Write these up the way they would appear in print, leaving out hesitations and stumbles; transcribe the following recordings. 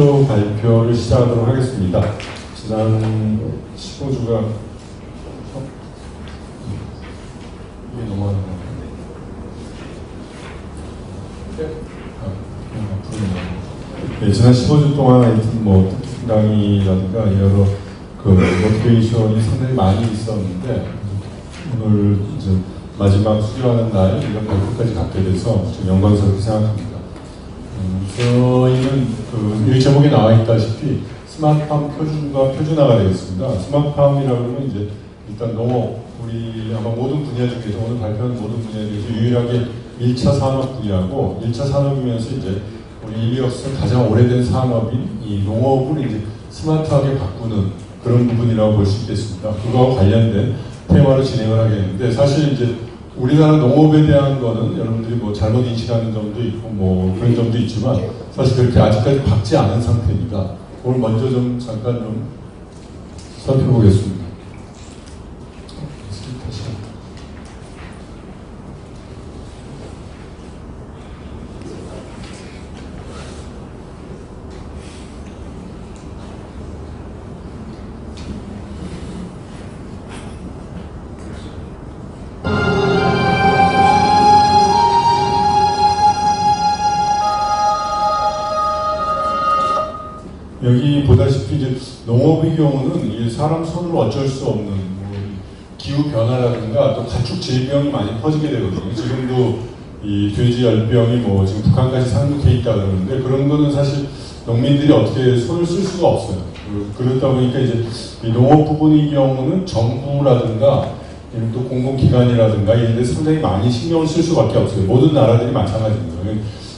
15주 발표를 시작하도록 하겠습니다. 지난 15주가 이게 넘어가는 것 같은데. 네, 지난 15주 동안 하여튼 뭐 특강이라든가 여러 그 모티베이션이 상당히 많이 있었는데 오늘 이제 마지막 수료하는 날 이런 발표까지 갖게 돼서 좀 영광스럽게 생각합니다. 저희는 그 제목에 나와 있다시피 스마트팜 표준과 표준화가 되겠습니다. 스마트팜이라고 하면 이제 일단 농업, 우리 아마 모든 분야 중에서 오늘 발표하는 모든 분야 중에서 유일하게 1차 산업 분야고 1차 산업이면서 이제 우리 인류 역사상 가장 오래된 산업인 이 농업을 이제 스마트하게 바꾸는 그런 부분이라고 볼 수 있겠습니다. 그거와 관련된 테마로 진행을 하겠는데 사실 이제 우리나라 농업에 대한 거는 여러분들이 뭐 잘못 인식하는 점도 있고 뭐 그런 점도 있지만 사실 그렇게 아직까지 박지 않은 상태입니다. 오늘 먼저 좀 잠깐 좀 살펴보겠습니다. 여기 보다시피 이제 농업의 경우는 이 사람 손으로 어쩔 수 없는 뭐 기후 변화라든가 또 가축 질병이 많이 퍼지게 되거든요. 지금도 이 돼지 열병이 뭐 지금 북한까지 상륙해 있다 그러는데 그런 거는 사실 농민들이 어떻게 손을 쓸 수가 없어요. 그러다 보니까 이제 이 농업 부분의 경우는 정부라든가 또 공공기관이라든가 이런 데 상당히 많이 신경을 쓸 수밖에 없어요. 모든 나라들이 마찬가지입니다.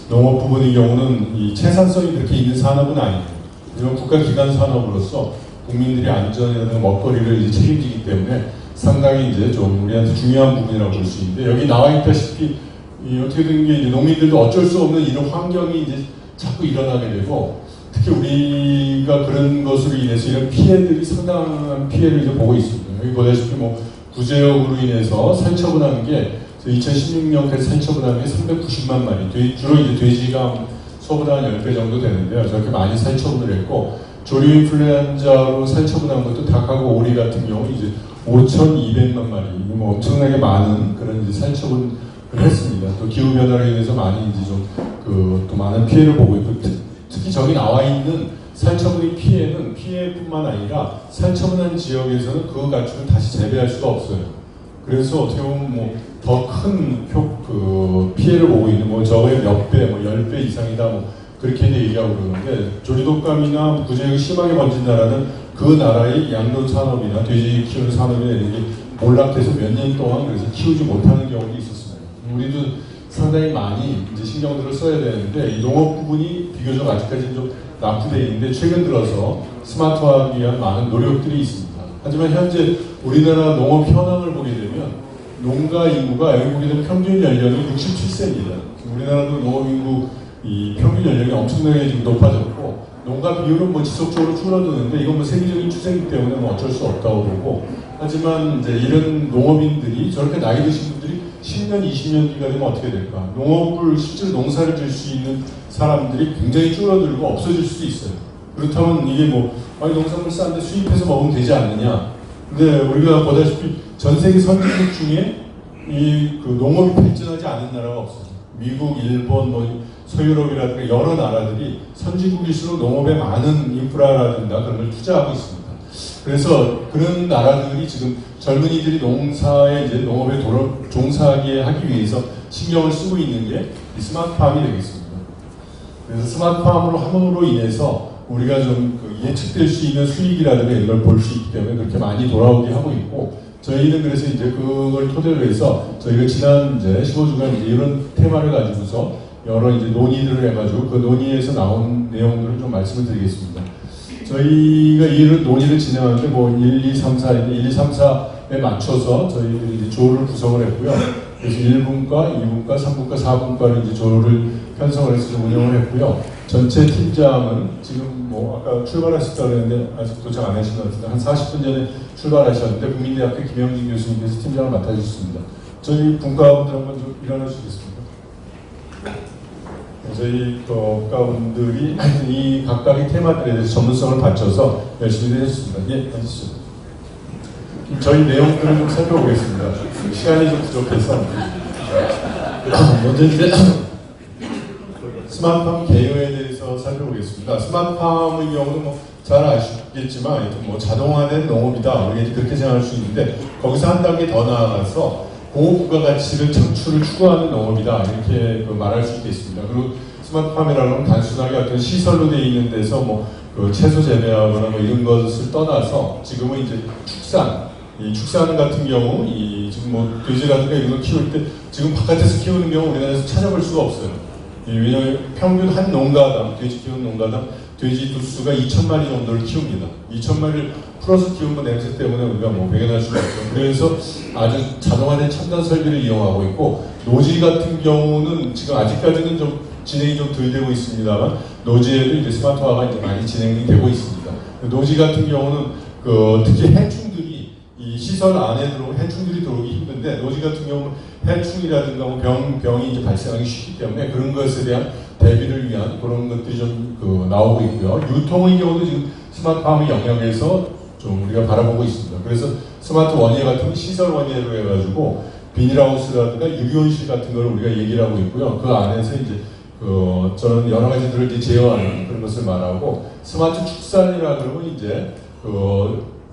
농업 부분의 경우는 이 채산성이 그렇게 있는 산업은 아니에요. 이런 국가기관 산업으로서 국민들이 안전이라든가 먹거리를 이제 책임지기 때문에 상당히 이제 좀 우리한테 중요한 부분이라고 볼 수 있는데 여기 나와 있다시피 어떻게 된 게 이제 농민들도 어쩔 수 없는 이런 환경이 이제 자꾸 일어나게 되고 특히 우리가 그런 것으로 인해서 이런 피해들이 상당한 피해를 이제 보고 있습니다. 여기 보다시피 뭐 구제역으로 인해서 살처분한 게 2016년까지 살처분한 게 390만 마리, 주로 이제 돼지가 소보다 한 10배 정도 되는데요. 저렇게 많이 살처분을 했고 조류 인플루엔자로 살처분한 것도 닭하고 오리 같은 경우 이제 5,200만 마리, 뭐 엄청나게 많은 그런 이제 살처분을 했습니다. 또 기후 변화로 인해서 많이 이제 좀 또 많은 피해를 보고 있고 특히 저기 나와 있는 살처분의 피해는 피해뿐만 아니라 살처분한 지역에서는 그 가축을 다시 재배할 수가 없어요. 그래서 어떻게 보면 뭐 더 큰 피해를 보고 있는 뭐 저거의 몇 배, 뭐 10배 이상이다 뭐 그렇게 얘기하고 그러는데 조류독감이나 구제역이 심하게 번진 나라는 그 나라의 양돈 산업이나 돼지 키우는 산업이나 이런 게 몰락돼서 몇 년 동안 그래서 키우지 못하는 경우도 있었어요. 우리도 상당히 많이 이제 신경들을 써야 되는데 이 농업 부분이 비교적 아직까지는 좀 낙후되어 있는데 최근 들어서 스마트화하기 위한 많은 노력들이 있습니다. 하지만 현재 우리나라 농업 현황을 보게 되면 농가 인구가 여기 보게 되면 평균 연령이 67세입니다. 우리나라도 농업 인구 이 평균 연령이 엄청나게 지금 높아졌고 농가 비율은 뭐 지속적으로 줄어드는데 이건 뭐 세계적인 추세이기 때문에 뭐 어쩔 수 없다고 보고 하지만 이제 이런 농업인들이 저렇게 나이 드신 분들이 10년, 20년 뒤가 되면 어떻게 될까? 농업을 실제로 농사를 질 수 있는 사람들이 굉장히 줄어들고 없어질 수도 있어요. 그렇다면 이게 뭐 아니 농산물 싼데 수입해서 먹으면 되지 않느냐? 근데 우리가 보다시피 전 세계 선진국 중에 그 농업이 발전하지 않은 나라가 없어요. 미국, 일본, 뭐 서유럽이라든가 여러 나라들이 선진국일수록 농업에 많은 인프라라든가 그런 걸 투자하고 있습니다. 그래서 그런 나라들이 지금 젊은이들이 농사에 이제 농업에 종사하게 하기 위해서 신경을 쓰고 있는 게 이 스마트팜이 되겠습니다. 그래서 스마트팜으로 함으로 인해서 우리가 좀 예측될 수 있는 수익이라든가 이런 걸 볼 수 있기 때문에 그렇게 많이 돌아오게 하고 있고 저희는 그래서 이제 그걸 토대로 해서 저희가 지난 이제 15주간 이제 이런 테마를 가지고서 여러 이제 논의들을 해가지고 그 논의에서 나온 내용들을 좀 말씀을 드리겠습니다. 저희가 이런 논의를 진행하는데 뭐 1, 2, 3, 4, 1, 2, 3, 4에 맞춰서 저희들이 이제 조를 구성을 했고요. 그래서 1분과, 2분과, 3분과, 4분과를 이제 조를 편성을 해서 운영을 했고요. 전체 팀장은 지금 뭐 아까 출발하셨다고 그랬는데 아직 도착 안 하신 것 같은데 한 40분 전에 출발하셨는데 국민대학교 김영진 교수님께서 팀장을 맡아주셨습니다. 저희 분과분들 한번 좀 일어나 주시겠습니다. 네. 저희 업가분들이 이 각각의 테마들에 대해서 전문성을 갖춰서 열심히 해주셨습니다. 예, 해주시죠. 저희 내용들을 좀 살펴보겠습니다. 시간이 좀 부족해서. 먼저 이제 스마트팜 개요에 대해서 살펴보겠습니다. 스마트팜의 경우는 잘 아시겠지만 뭐 자동화된 농업이다 우리가 그렇게 생각할 수 있는데 거기서 한 단계 더 나아가서 고부가가치를 창출을 추구하는 농업이다 이렇게 말할 수 있겠습니다. 그리고 스마트팜이라는 건 단순하게 어떤 시설로 되어 있는 데서 그 채소 재배하거나 이런 것을 떠나서 지금은 이제 이 축산 같은 경우 지금 돼지라든가 이런 걸 키울 때 지금 바깥에서 키우는 경우 우리나라에서 찾아볼 수가 없어요. 왜냐하면 평균 한 농가당 돼지 키우는 농가당 돼지 두수가 2,000마리 정도를 키웁니다. 2,000마리를 풀어서 키우면 냄새 때문에 우리가 배견할 수가 없죠. 그래서 아주 자동화된 첨단 설비를 이용하고 있고 노지 같은 경우는 지금 아직까지는 좀 진행이 좀 덜 되고 있습니다만 노지에도 이제 스마트화가 이제 많이 진행이 되고 있습니다. 노지 같은 경우는 특히 해충들이 이 시설 안에 들어오면 해충들이 들어오기 힘든데 노지 같은 경우는 해충이라든가 병이 이제 발생하기 쉽기 때문에 그런 것에 대한 대비를 위한 그런 것들이 좀 나오고 있고요. 유통의 경우도 지금 스마트팜의 영역에서 좀 우리가 바라보고 있습니다. 그래서 스마트 원예 같은 건 시설 원예로 해가지고 비닐하우스라든가 유리온실 같은 걸 우리가 얘기를 하고 있고요. 그 안에서 이제 저는 여러 가지들을 이제 제어하는 그런 것을 말하고 스마트 축산이라 그러면 이제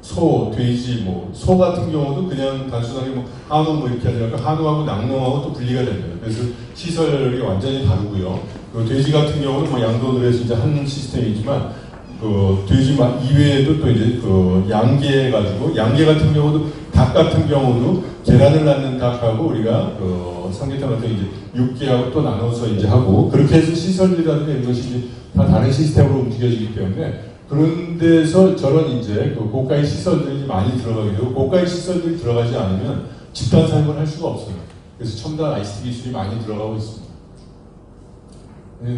소, 돼지, 소 같은 경우도 그냥 단순하게 한우 이렇게 하지 않고 한우하고 낙농하고 또 분리가 됩니다. 그래서 시설이 완전히 다르고요. 돼지 같은 경우는 양도들에서 이제 한 시스템이지만 돼지 이외에도 또 이제 양계 같은 경우도 닭 같은 경우도 계란을 낳는 닭하고 우리가 삼계탕 같은 이제 육계하고 또 나눠서 이제 하고 그렇게 해서 시설이라든가 이런 것이 이제 다 다른 시스템으로 움직여지기 때문에 그런 데서 저런 이제 고가의 시설들이 많이 들어가게 되고 고가의 시설들이 들어가지 않으면 집단 사용을 할 수가 없어요. 그래서 첨단 ICT 기술이 많이 들어가고 있습니다.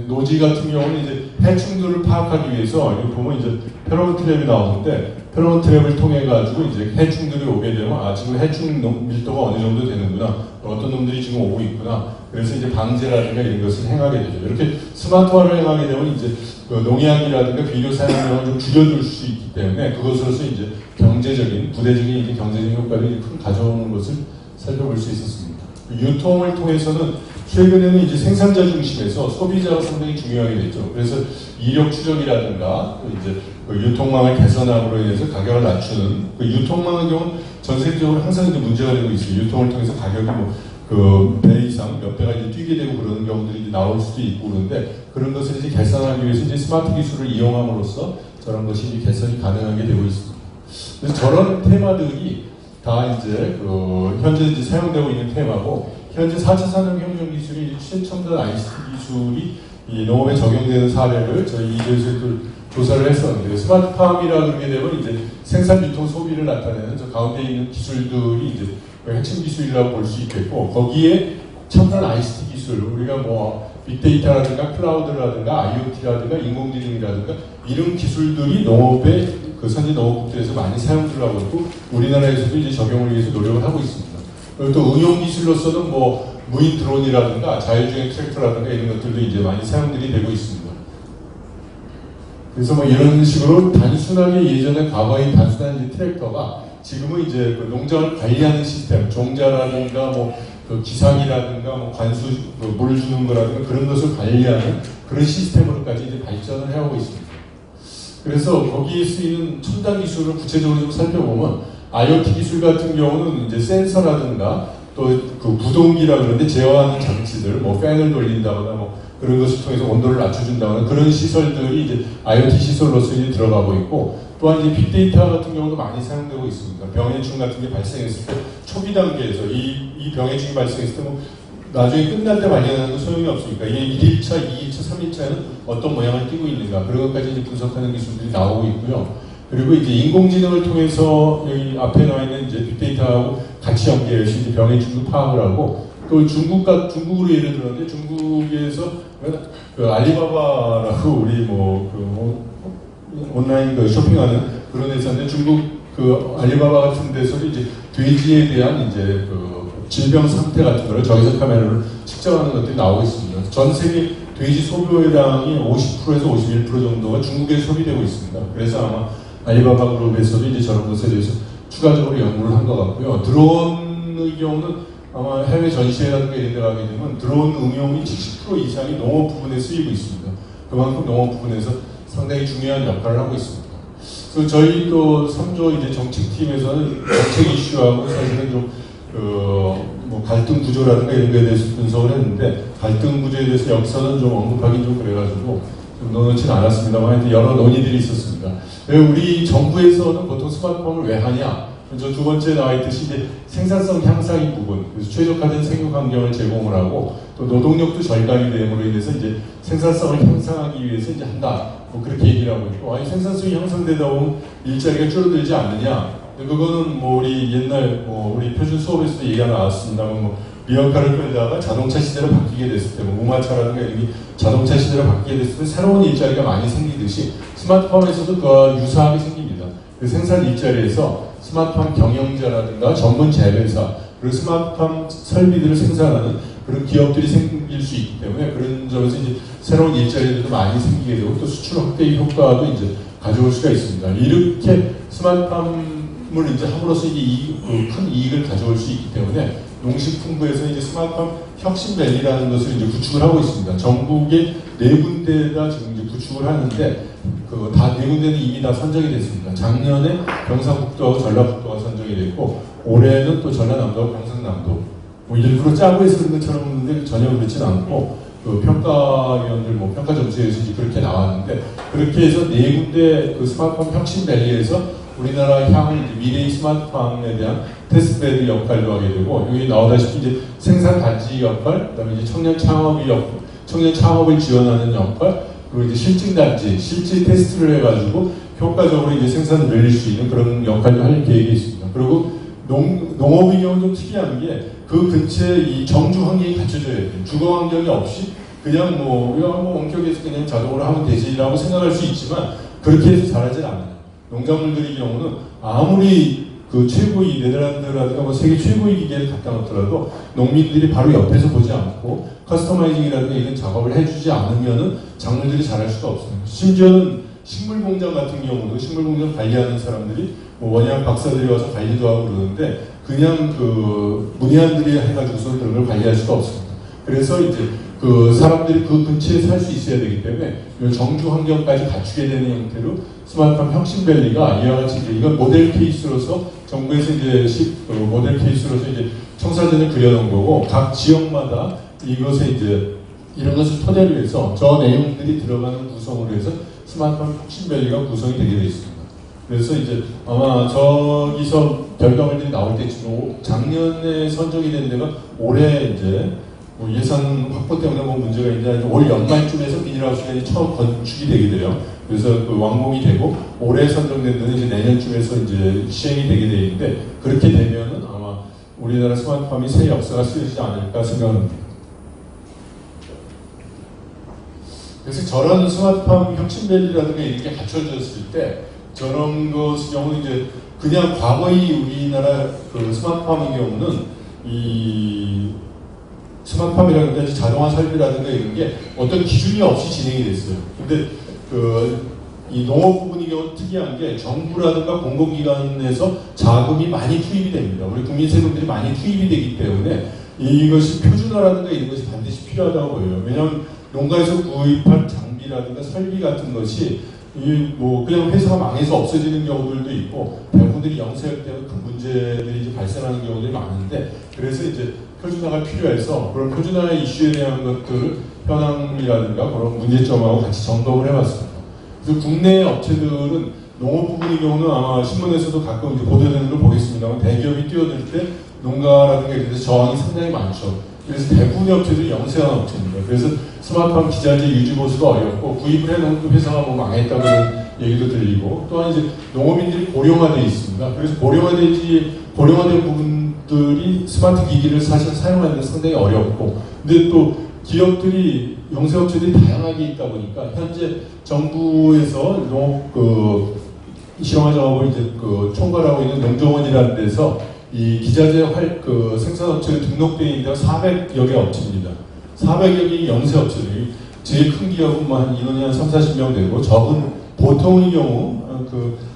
노지 같은 경우는 이제 해충들을 파악하기 위해서 여기 보면 이제 페로몬 트랩이 나오는데 페로몬 트랩을 통해 가지고 이제 해충들이 오게 되면 지금 해충 밀도가 어느 정도 되는구나 어떤 놈들이 지금 오고 있구나 그래서 이제 방제라든가 이런 것을 행하게 되죠. 이렇게 스마트화를 행하게 되면 이제 농약이라든가 비료 사용량을 좀 줄여줄 수 있기 때문에 그것으로서 이제 부대적인 이제 경제적인 효과를 큰 가져오는 것을 살펴볼 수 있었습니다. 유통을 통해서는 최근에는 이제 생산자 중심에서 소비자가 상당히 중요하게 됐죠. 그래서 이력 추적이라든가 이제 유통망을 개선함으로 인해서 가격을 낮추는 유통망의 경우는 전 세계적으로 항상 이제 문제가 되고 있어요. 유통을 통해서 가격이 배 이상 몇 배가 이제 뛰게 되고 그런 경우들이 이제 나올 수도 있고 그런데 그런 것을 이제 개선하기 위해서 이제 스마트 기술을 이용함으로써 저런 것이 이제 개선이 가능하게 되고 있습니다. 그래서 저런 테마들이 다 이제 현재 이제 사용되고 있는 테마고 현재 4차 산업혁명 기술이 최첨단 ICT 기술이 이 농업에 적용되는 사례를 저희 이제에서 조사를 했었는데 스마트팜이라 그러게 되면 이제 생산, 유통, 소비를 나타내는 저 가운데 있는 기술들이 이제 핵심 기술이라고 볼 수 있겠고 거기에 첨단 ICT 기술 우리가 빅데이터라든가 클라우드라든가 IoT라든가 인공지능이라든가 이런 기술들이 농업의 선진 농업국들에서 많이 사용을 하고 있고 우리나라에서도 이제 적용을 위해서 노력을 하고 있습니다. 그리고 또 응용 기술로서는 무인 드론이라든가 자율주행 트랙터라든가 이런 것들도 이제 많이 사용들이 되고 있습니다. 그래서 이런 식으로 단순하게 예전에 과거의 단순한 이제 트랙터가 지금은 이제 농장을 관리하는 시스템, 종자라든가 기상이라든가 관수 물 주는 거라든가 그런 것을 관리하는 그런 시스템으로까지 이제 발전을 해오고 있습니다. 그래서 거기에 쓰이는 첨단 기술을 구체적으로 좀 살펴보면 IoT 기술 같은 경우는 이제 센서라든가 또 부동기라 그러는데 제어하는 장치들, 팬을 돌린다거나 그런 것을 통해서 온도를 낮춰준다거나 그런 시설들이 이제 IoT 시설로서 이제 들어가고 있고 또한 이제 빅데이터 같은 경우도 많이 사용되고 있습니다. 병해충 같은 게 발생했을 때 초기 단계에서 이 병해충이 발생했을 때 나중에 끝날 때 발견하는 건 소용이 없으니까 이게 1일차, 2일차, 3일차에는 어떤 모양을 띠고 있는가 그런 것까지 이제 분석하는 기술들이 나오고 있고요. 그리고 이제 인공지능을 통해서 여기 앞에 나와 있는 이제 빅데이터하고 같이 연계해서 이제 병해충도 파악을 하고 또 중국으로 예를 들었는데 중국에서 알리바바라고 우리 온라인 쇼핑하는 그런 회사인데 중국 알리바바 같은 데서 이제 돼지에 대한 질병 상태 같은 거를 저기서 카메라로 측정하는 것들이 나오고 있습니다. 전 세계 돼지 소비량이 50%에서 51% 정도가 중국에 소비되고 있습니다. 그래서 아마 알리바바 그룹에서도 이제 저런 것에 대해서 추가적으로 연구를 한 것 같고요. 드론의 경우는 아마 해외 전시회라든가 이런 데 가게 되면 드론 응용이 70% 이상이 농업 부분에 쓰이고 있습니다. 그만큼 농업 부분에서 상당히 중요한 역할을 하고 있습니다. 그래서 저희 또 3조 이제 정책팀에서는 정책 이슈하고 사실은 좀 뭐 갈등 구조라든가 이런 거에 대해서 분석을 했는데 갈등 구조에 대해서 여기서는 좀 언급하기 좀 그래가지고 좀 넣어놓지는 않았습니다만 여러 논의들이 있었습니다. 왜 우리 정부에서는 보통 스마트폰을 왜 하냐? 저 두 번째 나와 있듯이 이제 생산성 향상인 부분, 그래서 최적화된 생육 환경을 제공을 하고 또 노동력도 절감이 됨으로 인해서 이제 생산성을 향상하기 위해서 이제 한다. 뭐 그렇게 얘기를 하고 있고, 아니 생산성이 향상되다 보면 일자리가 줄어들지 않느냐? 그거는 뭐 우리 옛날 뭐 우리 표준 수업에서도 얘기가 나왔습니다만 뭐 미역가를 끌다가 자동차 시대로 바뀌게 됐을 때, 뭐 우마차라든가 이런 자동차 시대로 바뀌게 됐을 때 새로운 일자리가 많이 생기듯이 스마트팜에서도 그와 유사하게 생깁니다. 그 생산 일자리에서 스마트팜 경영자라든가 전문 재배사 그리고 스마트팜 설비들을 생산하는 그런 기업들이 생길 수 있기 때문에 그런 점에서 이제 새로운 일자리들도 많이 생기게 되고 또 수출 확대 효과도 이제 가져올 수가 있습니다. 이렇게 스마트팜을 이제 함으로써 이제 큰 이익을 가져올 수 있기 때문에 농식품부에서 이제 스마트팜 혁신밸리라는 것을 이제 구축을 하고 있습니다. 전국에 4군데가 지금 이제 구축을 하는데 그 다 4군데는 이미 다 선정이 됐습니다. 작년에 경상북도하고 전라북도가 선정이 됐고 올해는 또 전라남도와 경상남도 뭐 일부러 짜고 해서 그런 것처럼 했는데 전혀 그렇지는 않고 그 평가위원들 뭐 평가 점수에서 이제 그렇게 나왔는데 그렇게 해서 4군데 그 스마트팜 혁신밸리에서 우리나라 향후 미래의 스마트팜에 대한 테스트베드 역할도 하게 되고 여기 나오다시피 이제 생산 단지 역할, 그다음에 이제 청년 창업을 지원하는 역할, 그리고 이제 실증 단지, 실질 테스트를 해가지고 효과적으로 이제 생산을 늘릴 수 있는 그런 역할을 할 계획이 있습니다. 그리고 농업의 경우는 좀 특이한 게 그 근처에 이 정주 환경이 갖춰져야 돼요. 주거 환경이 없이 그냥 뭐 원격에서 그냥 자동으로 하면 되지라고 생각할 수 있지만 그렇게 해서 잘하진 않아요. 농작물들의 경우는 아무리 그 최고의 네덜란드라든가 뭐 세계 최고의 기계를 갖다 놓더라도 농민들이 바로 옆에서 보지 않고 커스터마이징이라든가 이런 작업을 해주지 않으면은 작물들이 자랄 수가 없어요. 심지어는 식물 공장 같은 경우도 식물 공장 관리하는 사람들이 뭐 원양 박사들이 와서 관리도 하고 그러는데 그냥 그 문의한들이 해가지고서 그런 걸 관리할 수가 없습니다. 그래서 이제 그 사람들이 그 근처에 살 수 있어야 되기 때문에 정주 환경까지 갖추게 되는 형태로 스마트팜 혁신밸리가 이와 같이 이제 이건 모델 케이스로서 정부에서 이제 모델 케이스로서 이제 청사진을 그려놓은 거고 각 지역마다 이것에 이제 이런 것을 토대로 해서 저 내용들이 들어가는 구성으로 해서 스마트팜 혁신밸리가 구성이 되게 되어 있습니다. 그래서 이제 아마 저기서 결과물들이 나올 때쯤 작년에 선정이 된 데가 올해 이제 뭐 예산 확보 때문에 뭐 문제가 있는데 올 연말쯤에서 비닐하우스가 처음 건축이 되게 돼요. 그래서 그 완공이 되고 올해 선정된 데는 이제 내년쯤에서 이제 시행이 되게 돼 있는데 그렇게 되면은 아마 우리나라 스마트팜이 새 역사가 쓰여지지 않을까 생각합니다. 그래서 저런 스마트팜 혁신밸리라든가 이런 게 갖춰졌을 때 저런 것의 경우는 이제 그냥 과거의 우리나라 그 스마트팜의 경우는 이 스마트팜이라든가 자동화 설비라든가 이런 게 어떤 기준이 없이 진행이 됐어요. 근데 이 농업 부분의 경우 특이한 게 정부라든가 공공기관에서 자금이 많이 투입이 됩니다. 우리 국민 세금들이 많이 투입이 되기 때문에 이것이 표준화라든가 이런 것이 반드시 필요하다고 보여요. 왜냐하면 농가에서 구입한 장비라든가 설비 같은 것이 뭐 그냥 회사가 망해서 없어지는 경우들도 있고 배우들이 영세할 때는 그 문제들이 이제 발생하는 경우들이 많은데 그래서 이제 표준화가 필요해서 그런 표준화 이슈에 대한 것들을 현황이라든가 그런 문제점하고 같이 점검을 해봤습니다. 그래서 국내 업체들은 농업 부분의 경우는 아마 신문에서도 가끔 이제 보도되는 걸 보겠습니다만 대기업이 뛰어들 때 농가라든가 이런 데서 저항이 상당히 많죠. 그래서 대부분의 업체들이 영세한 업체입니다. 그래서 스마트팜 기자재 유지 보수가 어렵고 구입을 해놓은 회사가 뭐 망했다는 얘기도 들리고 또한 이제 농업인들이 고령화되어 있습니다. 그래서 고령화된 부분들이 스마트 기기를 사실 사용하는 데 상당히 어렵고 근데 또 기업들이 영세업체들이 다양하게 있다 보니까 현재 정부에서 농업 실용화 작업을 이제 총괄하고 있는 농정원이라는 데서 이 기자재 생산업체에 등록되어 있는 데가 400여 개 업체입니다. 400여 개의 영세업체들이 제일 큰 기업은 뭐 한 인원이 한 3, 40명 되고 적은 보통의 경우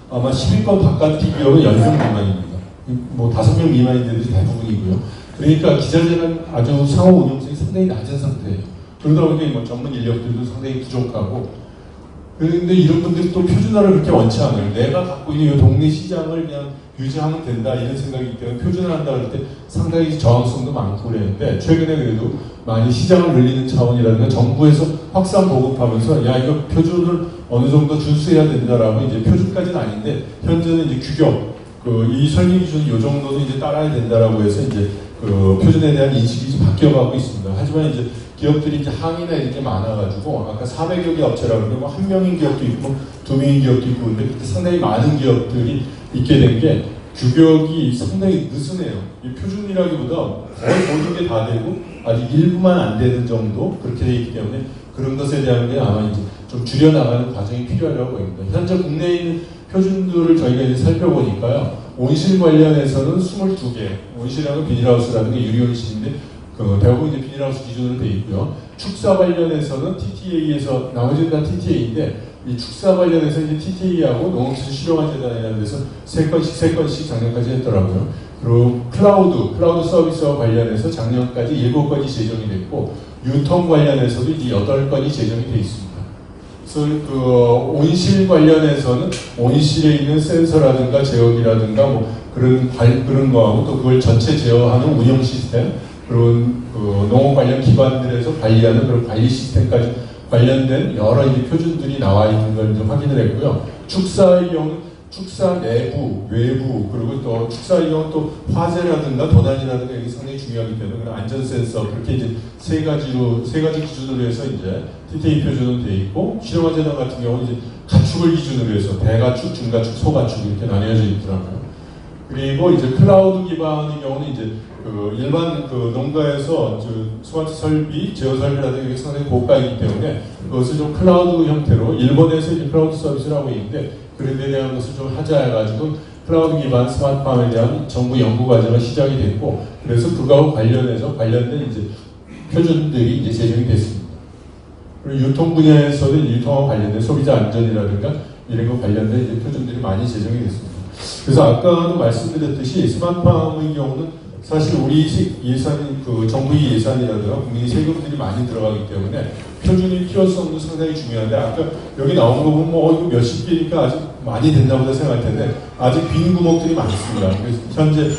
아마 10인권 바깥 기업은 10명 미만입니다. 뭐 5명 미만인 데들이 대부분이고요. 그러니까 기자재는 아주 상호 운용성이 상당히 낮은 상태예요. 그러다 보니까 뭐 전문 인력들도 상당히 부족하고, 그런데 이런 분들이 또 표준화를 그렇게 원치 않아요. 내가 갖고 있는 이 동네 시장을 그냥 유지하면 된다 이런 생각이 있기 때문에 표준화한다 그럴 때 상당히 저항성도 많고 그랬는데, 최근에 그래도 많이 시장을 늘리는 차원이라든가 정부에서 확산 보급하면서 야 이거 표준을 어느 정도 준수해야 된다라고, 이제 표준까지는 아닌데 현재는 이제 규격 이 설계 기준 요 정도는 이제 따라야 된다라고 해서 이제 표준에 대한 인식이 이제 바뀌어가고 있습니다. 하지만 이제 기업들이 이제 항의나 이렇게 많아가지고, 아까 400여 개 업체라고 그러면 뭐 1명인 기업도 있고 2명인 기업도 있고, 근데 그때 상당히 많은 기업들이 있게 된 게 규격이 상당히 느슨해요. 이 표준이라기보다 거의 모든 게 다 되고 아직 일부만 안 되는 정도 그렇게 되어 있기 때문에 그런 것에 대한 게 아마 이제 좀 줄여나가는 과정이 필요하다고 보입니다. 현재 국내에 있는 표준들을 저희가 이제 살펴보니까요, 온실 관련해서는 22개, 온실하고 비닐하우스라는 게 유리온실인데 대부분 이제 비닐하우스 기준으로 되어 있고요. 축사 관련해서는 TTA에서, 나머지는 다 TTA인데 이 축사 관련해서 이제 TTA하고 농업기술 실용화재단이라는 데서 3건씩 작년까지 했더라고요. 그리고 클라우드 서비스와 관련해서 작년까지 7건이 제정이 됐고, 유통 관련해서도 이제 8건이 제정이 되어 있습니다. 그래서 온실 관련해서는 온실에 있는 센서라든가 제어기라든가 뭐 그런 거하고, 또 그걸 전체 제어하는 운영 시스템, 그런 농업 관련 기관들에서 관리하는 그런 관리 시스템까지 관련된 여러 이제 표준들이 나와 있는 걸 좀 확인을 했고요. 축사의 경우는 축사 내부, 외부, 그리고 또 축사의 경우는 또 화재라든가 도난이라든가 이게 상당히 중요하기 때문에 그런 안전 센서, 그렇게 이제 세 가지 기준으로 해서 이제 TTA 표준은 되어 있고, 실용화재단 같은 경우는 이제 가축을 기준으로 해서 대가축, 중가축, 소가축 이렇게 나뉘어져 있더라고요. 그리고 이제 클라우드 기반의 경우는 이제 일반 농가에서 스마트 설비, 제어 설비라든가 이게 상당히 고가이기 때문에 그것을 좀 클라우드 형태로, 일본에서 이제 클라우드 서비스를 하고 있는데 그런 데 대한 것을 좀 하자해가지고 클라우드 기반 스마트팜에 대한 정부 연구 과정이 시작이 됐고, 그래서 그거하고 관련된 이제 표준들이 이제 제정이 됐습니다. 그리고 유통 분야에서는 유통과 관련된 소비자 안전이라든가 이런 거 관련된 이제 표준들이 많이 제정이 됐습니다. 그래서 아까도 말씀드렸듯이 스마트팜의 경우는 사실 우리 예산이 정부의 예산이라든가 국민의 세금들이 많이 들어가기 때문에 표준의 필요성도 상당히 중요한데, 아까 여기 나온 거 보면 뭐 이거 몇십 개니까 아직 많이 됐나 보다 생각할 텐데 아직 빈 구멍들이 많습니다. 그래서 현재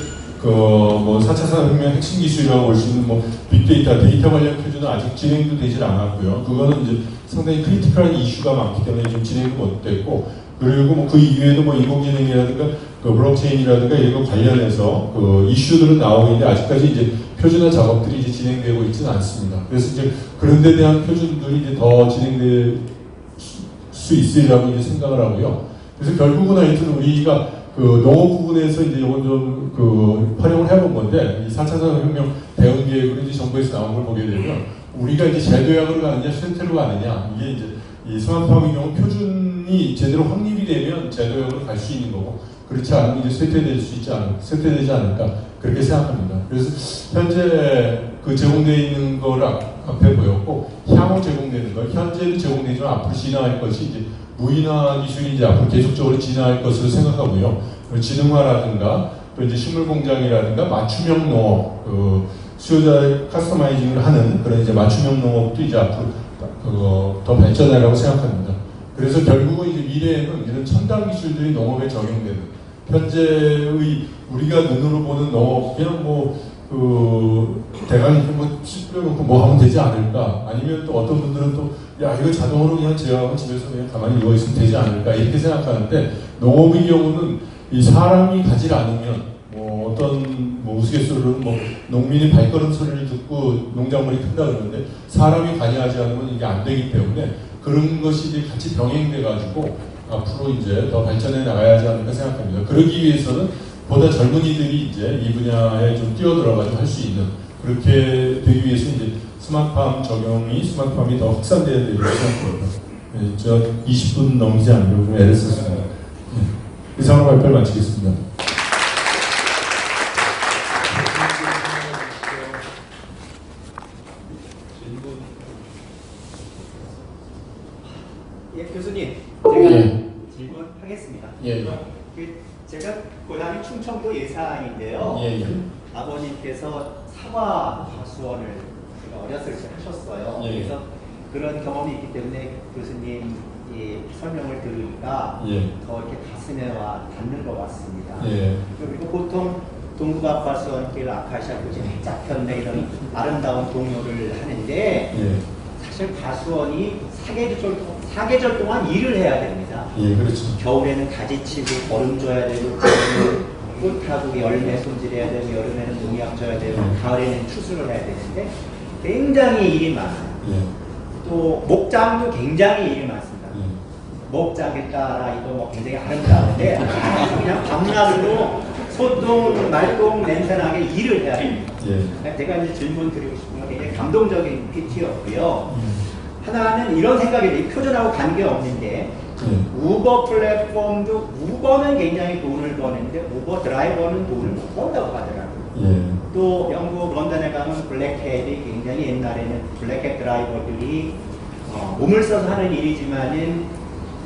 뭐 4차 산업혁명 핵심 기술이라고 볼 수 있는 뭐 빅데이터 관련 표준은 아직 진행도 되질 않았고요. 그거는 이제 상당히 크리티컬한 이슈가 많기 때문에 좀 진행도 못 됐고, 그리고 뭐 그 이외에도 뭐 인공지능이라든가 블록체인이라든가 이런 거 관련해서 이슈들은 나오고 있는데 아직까지 이제 표준화 작업들이 이제 진행되고 있지는 않습니다. 그래서 이제 그런 데 대한 표준들이 이제 더 진행될 수 있으리라고 이제 생각을 하고요. 그래서 결국은 하여튼 우리가 농업 부분에서 이제 이건 좀 활용을 해본 건데, 이 4차 산업혁명 대응 계획으로 이제 정부에서 나온 걸 보게 되면 우리가 이제 제도약으로 가느냐 쇠퇴로 가느냐, 이게 이제 이 스마트팜의 경우 표준이 제대로 확립이 되면 제도약으로 갈 수 있는 거고, 그렇지 않으면 이제 쇠퇴되지 않을까 그렇게 생각합니다. 그래서 현재 제공되어 있는 걸 앞에 보였고, 향후 제공되는 걸, 현재도 제공되지만 앞으로 진화할 것이 이제 무인화 기술이 이제 앞으로 계속적으로 진화할 것으로 생각하고요. 지능화라든가 또 이제 식물 공장이라든가 맞춤형 농업, 수요자의 커스터마이징을 하는 그런 이제 맞춤형 농업도 이제 앞으로 더 발전하라고 생각합니다. 그래서 결국은 이제 미래에는 이런 첨단 기술들이 농업에 적용되는, 현재의 우리가 눈으로 보는 농업 그냥 대강 뭐 뿌려놓고 뭐 하면 되지 않을까, 아니면 또 어떤 분들은 또 야 이거 자동으로 그냥 제어하고 집에서 그냥 가만히 누워 있으면 되지 않을까 이렇게 생각하는데, 농업의 경우는 이 사람이 가지 않으면 뭐 어떤 우스갯소리로는 뭐 농민이 발걸음 소리를 듣고 농작물이 큰다 그러는데, 사람이 관여하지 않으면 이게 안 되기 때문에 그런 것이 이제 같이 병행돼 가지고 앞으로 이제 더 발전해 나가야 하지 않을까 생각합니다. 그러기 위해서는 보다 젊은이들이 이제 이 분야에 좀 뛰어들어가지고 할 수 있는, 그렇게 되기 위해서 이제 스마트팜이 더 확산돼야 되리라고 생각합니다. 네, 저 20분 넘기지 않으려고 좀 애를 썼습니다. 네. 이상으로 발표를 마치겠습니다. 하겠습니다. 예. 제가 고향이 충청도 예산인데요. 예. 아버님께서 사과 과수원을 제가 어렸을 때 하셨어요. 예. 그래서 그런 경험이 있기 때문에 교수님 이 설명을 들으니까 예. 더 이렇게 가슴에 와 닿는 것 같습니다. 예. 그리고 보통 동북아 과수원길 아카시아 그 짝편내 이런 아름다운 동요를 하는데 예. 사실 과수원이 사계절 동안 일을 해야 됩니다. 예, 그렇죠. 겨울에는 가지치고 얼음 줘야 되고 꽃하고 열매 손질해야 되고 여름에는 농약 줘야 되고 가을에는 추수를 해야 되는데 굉장히 일이 많아요. 예. 또 목장도 굉장히 일이 많습니다. 목장에 따라 이거 뭐 굉장히 아름다운데 아주 그냥 밤낮으로 소똥 말똥 냄새나게 일을 해야 됩니다. 예. 제가 이제 질문 드리고 싶은 건 굉장히 감동적인 PT였고요. 하나는 이런 생각이 들어요. 표준하고 관계없는데 우버 플랫폼도 우버는 굉장히 돈을 버는데 우버 드라이버는 돈을 못 번다고 하더라고요. 예. 또 영국 런던에 가면 블랙캣이 굉장히 옛날에는 블랙캣 드라이버들이 몸을 써서 하는 일이지만은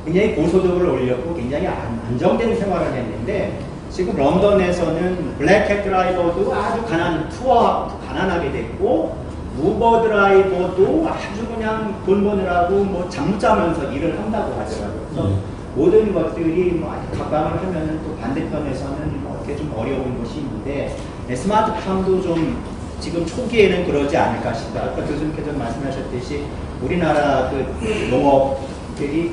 굉장히 고소득을 올렸고 굉장히 안정된 생활을 했는데 지금 런던에서는 블랙캣 드라이버도 아주 가난하게 됐고 우버 드라이버도 아주 그냥 돈 버느라고 뭐 잠 못 자면서 일을 한다고 하더라고요. 그래서 모든 것들이 뭐 가방을 하면은 또 반대편에서는 뭐 이렇게 좀 어려운 것이 있는데 스마트팜도 좀 지금 초기에는 그러지 않을까 싶다. 아까 교수님께서 말씀하셨듯이 우리나라 그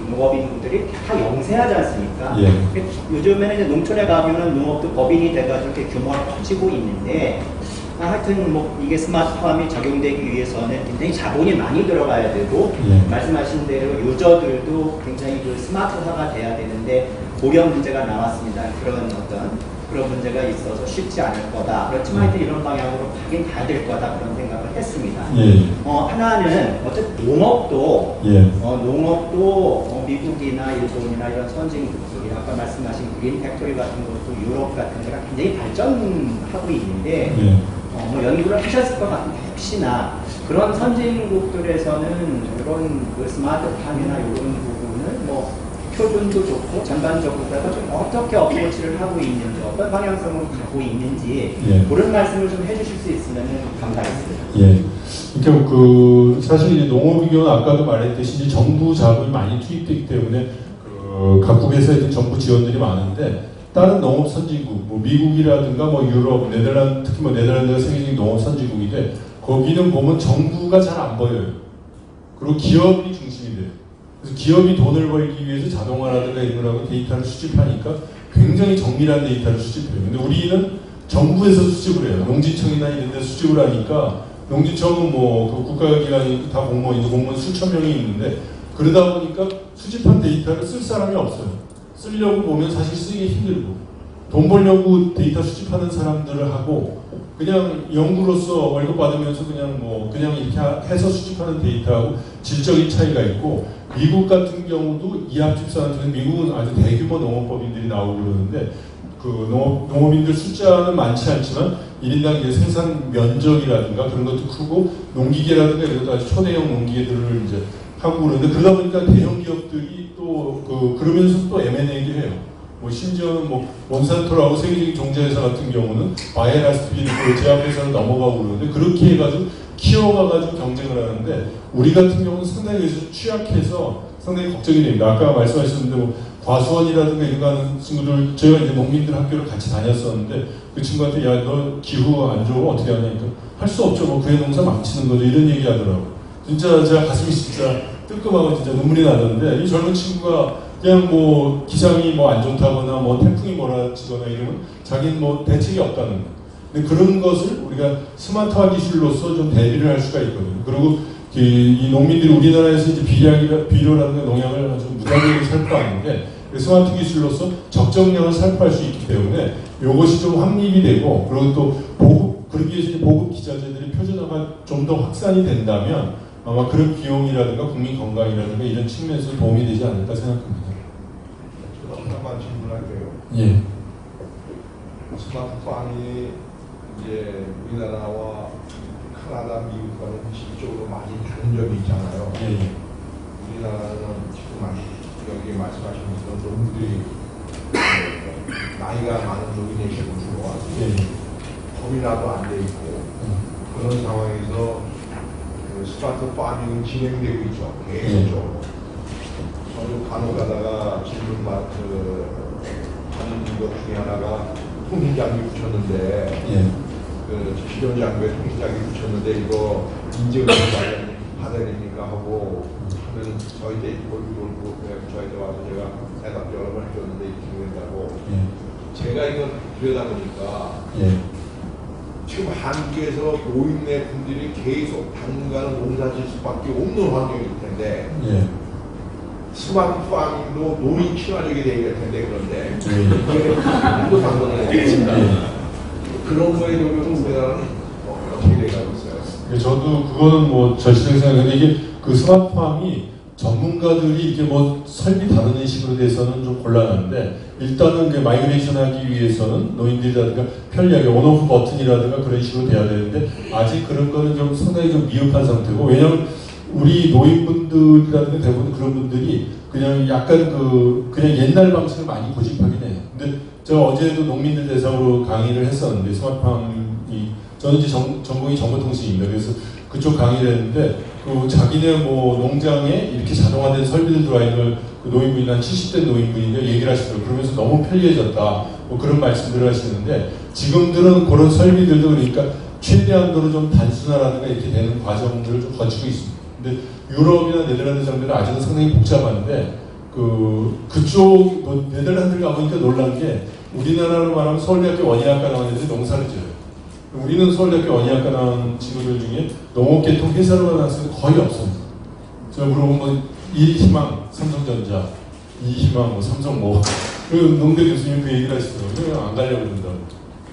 농업인들이 다 영세하지 않습니까? 예. 요즘에는 이제 농촌에 가면은 농업도 법인이 돼가지고 이렇게 규모가 커지고 있는데 하여튼 뭐 이게 스마트팜이 적용되기 위해서는 굉장히 자본이 많이 들어가야 되고 말씀하신 대로 유저들도 굉장히 그 스마트화가 돼야 되는데 고령 문제가 나왔습니다. 그런 문제가 있어서 쉽지 않을 거다. 그렇지만 하여튼 이런 방향으로 가긴 가야 될 거다 그런 생각을 했습니다. 하나는 어쨌든 농업도 미국이나 일본이나 이런 선진국들이 아까 말씀하신 그린 팩토리 같은 것도 유럽 같은 데가 굉장히 발전하고 있는데 뭐 연구를 하셨을 것 같은데 혹시나 그런 선진국들에서는 이런 그 스마트팜이나 이런 부분을 뭐 표준도 좋고 전반적으로 좀 어떻게 어프로치를 하고 있는지 어떤 방향성으로 가고 있는지 그런 말씀을 좀 해주실 수 있으면 감사하겠습니다. 예. 그러니까 그 사실 이제 농업위기는 아까도 말했듯이 이제 정부 자금이 많이 투입되기 때문에 그 각국에서 정부 지원들이 많은데 다른 농업 선진국, 뭐 미국이라든가 뭐 유럽, 네덜란드, 특히 뭐 네덜란드가 세계적인 농업 선진국인데 거기는 보면 정부가 잘 안 보여요. 그리고 기업이 중심이 돼요. 그래서 기업이 돈을 벌기 위해서 자동화라든가 이런 거라고 데이터를 수집하니까 굉장히 정밀한 데이터를 수집해요. 근데 우리는 정부에서 수집을 해요. 농지청이나 이런 데 수집을 하니까 농지청은 뭐 그 국가기관이 다 공무원 수천 명이 있는데 그러다 보니까 수집한 데이터를 쓸 사람이 없어요. 쓰려고 보면 사실 쓰기 힘들고 돈 벌려고 데이터 수집하는 사람들을 하고 그냥 연구로서 월급 받으면서 그냥 이렇게 해서 수집하는 데이터하고 질적인 차이가 있고 미국 같은 경우도 이합집산한테는 미국은 아주 대규모 농업법인들이 나오고 그러는데 그 농업인들 숫자는 많지 않지만 1인당 이제 생산 면적이라든가 그런 것도 크고 농기계라든가 이런 것도 아주 초대형 농기계들을 이제 하고 그러는데 그러다 보니까 대형 기업들이 또 그러면서 또 M&A도 해요. 뭐 심지어는 뭐 몬산토라고 세계적인 종자회사 같은 경우는 바이에라스피드 제약회사로 넘어가고 그러는데 그렇게 해가지고 키워가가지고 경쟁을 하는데 우리 같은 경우는 상당히 여기서 취약해서 상당히 걱정이 됩니다. 아까 말씀하셨는데 뭐 과수원이라든가 이런 거 하는 친구들 제가 이제 농민들 학교를 같이 다녔었는데 그 친구한테 야 너 기후 안 좋으면 어떻게 하냐니까 할 수 없죠. 뭐 그의 농사 망치는 거죠. 이런 얘기 하더라고. 진짜 제가 가슴이 진짜 뜨끔하고 진짜 눈물이 나는데 이 젊은 친구가 그냥 뭐 기상이 뭐 안 좋다거나 뭐 태풍이 몰아치거나 이러면 자기는 뭐 대책이 없다는 거. 근데 그런 것을 우리가 스마트화 기술로서 좀 대비를 할 수가 있거든요. 그리고 이 농민들이 우리나라에서 이제 비료라든가 농약을 아주 무단하게 살포하는데 스마트 기술로서 적정량을 살포할 수 있기 때문에 이것이 좀 확립이 되고 그리고 또 그러기 위해서 이제 보급 기자재들이 표준화가 좀 더 확산이 된다면 아마 그런 비용이라든가 국민 건강이라든가 이런 측면에서 도움이 되지 않을까 생각합니다. 잠깐만 질문할게요. 예. 스마트팜이 이제 우리나라와 캐나다, 미국과는 실질적으로 많이 다른 점이 있잖아요. 예. 우리나라는 지금 여기 말씀하신 그런 논문들이 나이가 많은 노인의 식으로 들어와서 법이라도 안 돼 있고 그런 상황에서 그 스마트 파밍은 진행되고 있죠. 계속적으로. 저도 간혹 가다가 질문 하는 것 중에 하나가 통신장비 붙였는데 그 실용 장비에 통신장비 붙였는데 이거 인증을 받아야 됩니까 하고 하면 저희한테 저희한테 와서 제가 대답 여러 번 해줬는데 이렇게 된다고 제가 이걸 들여다보니까 지금 한국에서 노인네 분들이 계속 당분간은 농사질 수밖에 없는 환경일 텐데 스마트 파밍도 노인 친화적이 되어야 텐데 그런데 이게 방법을 해야겠습니다. 그런 거에 적용은 우리나라는 어떻게 돼가고 있어요? 저도 그거는 뭐 절실하게 생각하는데 이게 그 스마트팜이 전문가들이 이렇게 뭐 설비 다루는 식으로 돼서는 좀 곤란한데 일단은 그 마이그레이션 하기 위해서는 노인들이라든가 편리하게 온오프 버튼이라든가 그런 식으로 돼야 되는데 아직 그런 거는 좀 상당히 좀 미흡한 상태고 왜냐면 우리 노인분들이라든가 대부분 그런 분들이 그냥 약간 그냥 옛날 방식을 많이 고집하긴 해요. 근데 제가 어제도 농민들 대상으로 강의를 했었는데 스마트팜이 저는 이제 전공이 정보통신입니다. 그래서 그쪽 강의를 했는데 그 자기네 뭐 농장에 이렇게 자동화된 설비들 들어와 있는 걸 그 노인분이 한 70대 노인분이 얘기를 하시더라고요. 그러면서 너무 편리해졌다. 뭐 그런 말씀들을 하시는데 지금들은 그런 설비들도 그러니까 최대한도로 좀 단순화라든가 이렇게 되는 과정들을 좀 거치고 있습니다. 근데 유럽이나 네덜란드 정도는 아직은 상당히 복잡한데 그쪽 뭐 네덜란드 가보니까 놀란 게 우리나라로 말하면 서울대학교 원예학과 나온 애들이 농사를 지어요. 우리는 서울대학교 원예학과 나온 친구들 중에 농업계통 회사로 나온 학생은 거의 없습니다. 제가 물어보면 이희망 삼성전자, 이희망 뭐 삼성 뭐 그 농대 교수님 그 얘기를 하시더라고요. 안 가려고 그런다고.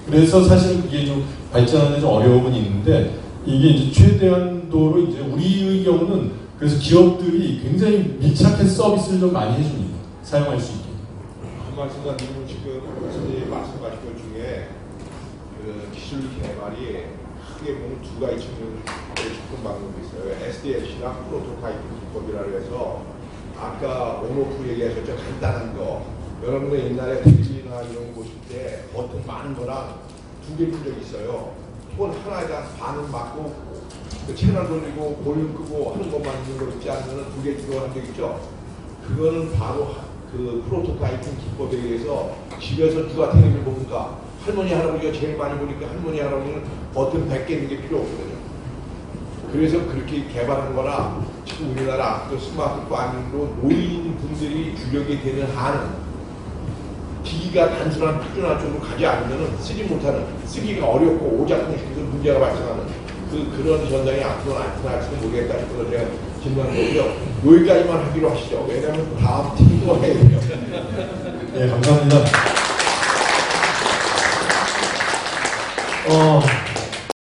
그래서 사실 그게 좀 발전하는 데 좀 어려움은 있는데 이게 이제 최대한도로 이제 우리의 경우는 그래서 기업들이 굉장히 밀착해서 서비스를 좀 많이 해줍니다. 사용할 수 있게. 한 말씀만 드리면 지금 교수님 말씀하신 것 중에 그 기술 개발이 크게 보면 두 가지 측면으로 접근 방법이 있어요. SDLC랑 프로토타입 기법이라고 해서 아까 온오프 얘기하셨죠. 간단한 거. 여러분들 옛날에 텔레비나 이런 거 보실 때 버튼 많은 거랑 두 개 본 적이 있어요. 폰 하나에다 반응 맞고 그 채널 돌리고 볼륨 끄고 하는 것만 있는 거 있지 않으면 두 개 주고 한 적 있죠. 그거는 바로 그 프로토타이핑 기법에 의해서 집에서 누가 텔레비를 보니까 할머니 할아버지가 제일 많이 보니까 할머니 할아버지는 버튼 100개 있는 게 필요 없거든요. 그래서 그렇게 개발한 거라 지금 우리나라 그 스마트 파밍으로 노인분들이 주력이 되는 한은 기기가 단순한 표준화 쪽으로 가지 않으면 쓰지 못하는 쓰기가 어렵고 오작동시켜서 문제가 발생하는 그런 현상이 앞으로 나타날지도 모르겠다 싶어서 제가 질문한 거고요. 여기까지만 하기로 하시죠. 왜냐하면 다음 팀도 해야 돼요. 네, 감사합니다.